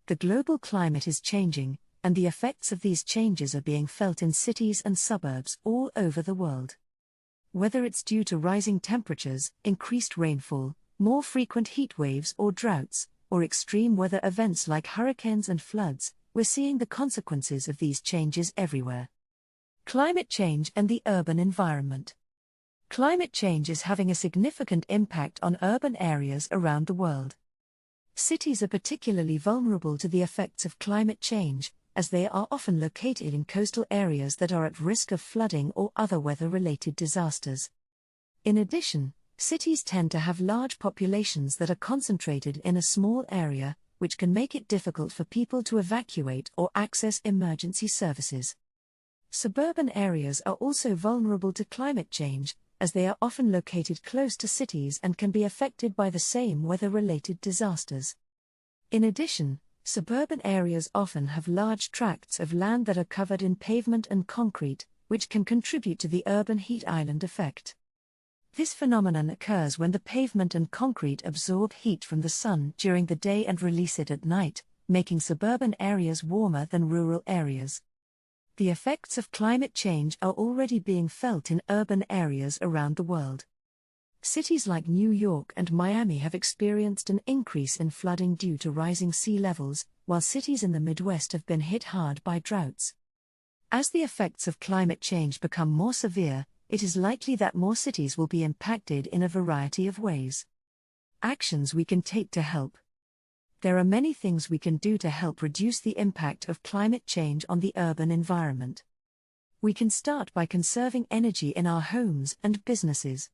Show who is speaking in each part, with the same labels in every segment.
Speaker 1: The global climate is changing, and the effects of these changes are being felt in cities and suburbs all over the world. Whether it's due to rising temperatures, increased rainfall, more frequent heat waves or droughts, or extreme weather events like hurricanes and floods, we're seeing the consequences of these changes everywhere. Climate change and the urban environment. Climate change is having a significant impact on urban areas around the world. Cities are particularly vulnerable to the effects of climate change, as they are often located in coastal areas that are at risk of flooding or other weather-related disasters. In addition, cities tend to have large populations that are concentrated in a small area, which can make it difficult for people to evacuate or access emergency services. Suburban areas are also vulnerable to climate change, as they are often located close to cities and can be affected by the same weather-related disasters. In addition, suburban areas often have large tracts of land that are covered in pavement and concrete, which can contribute to the urban heat island effect. This phenomenon occurs when the pavement and concrete absorb heat from the sun during the day and release it at night, making suburban areas warmer than rural areas. The effects of climate change are already being felt in urban areas around the world. Cities like New York and Miami have experienced an increase in flooding due to rising sea levels, while cities in the Midwest have been hit hard by droughts. As the effects of climate change become more severe, it is likely that more cities will be impacted in a variety of ways. Actions we can take to help. There are many things we can do to help reduce the impact of climate change on the urban environment. We can start by conserving energy in our homes and businesses.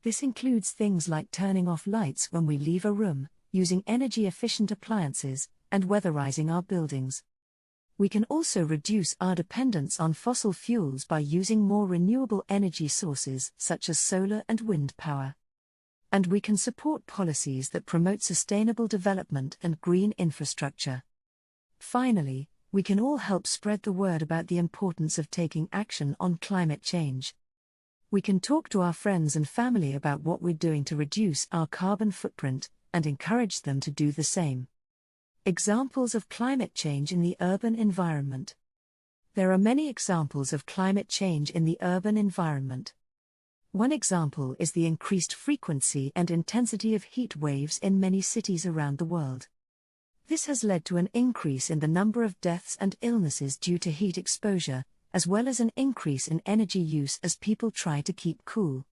Speaker 1: This includes things like turning off lights when we leave a room, using energy-efficient appliances, and weatherizing our buildings. We can also reduce our dependence on fossil fuels by using more renewable energy sources such as solar and wind power. And we can support policies that promote sustainable development and green infrastructure. Finally, we can all help spread the word about the importance of taking action on climate change. We can talk to our friends and family about what we're doing to reduce our carbon footprint, and encourage them to do the same. Examples of climate change in the urban environment. There are many examples of climate change in the urban environment. One example is the increased frequency and intensity of heat waves in many cities around the world. This has led to an increase in the number of deaths and illnesses due to heat exposure, as well as an increase in energy use as people try to keep cool.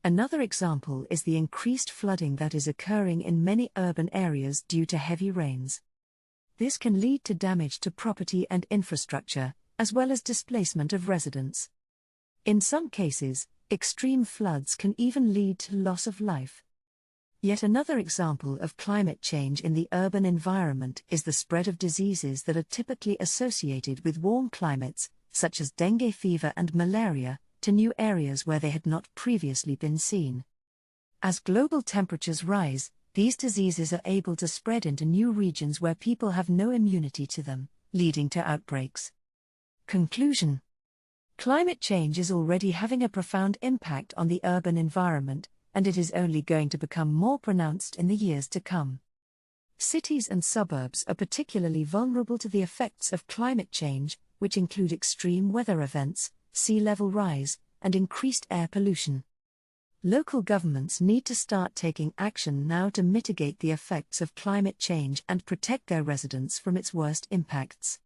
Speaker 1: Another example is the increased flooding that is occurring in many urban areas due to heavy rains. This can lead to damage to property and infrastructure, as well as displacement of residents. In some cases, extreme floods can even lead to loss of life. Yet another example of climate change in the urban environment is the spread of diseases that are typically associated with warm climates, such as dengue fever and malaria, to new areas where they had not previously been seen. As global temperatures rise, these diseases are able to spread into new regions where people have no immunity to them, leading to outbreaks. Conclusion. Climate change is already having a profound impact on the urban environment, and it is only going to become more pronounced in the years to come. Cities and suburbs are particularly vulnerable to the effects of climate change, which include extreme weather events, sea level rise, and increased air pollution. Local governments need to start taking action now to mitigate the effects of climate change and protect their residents from its worst impacts.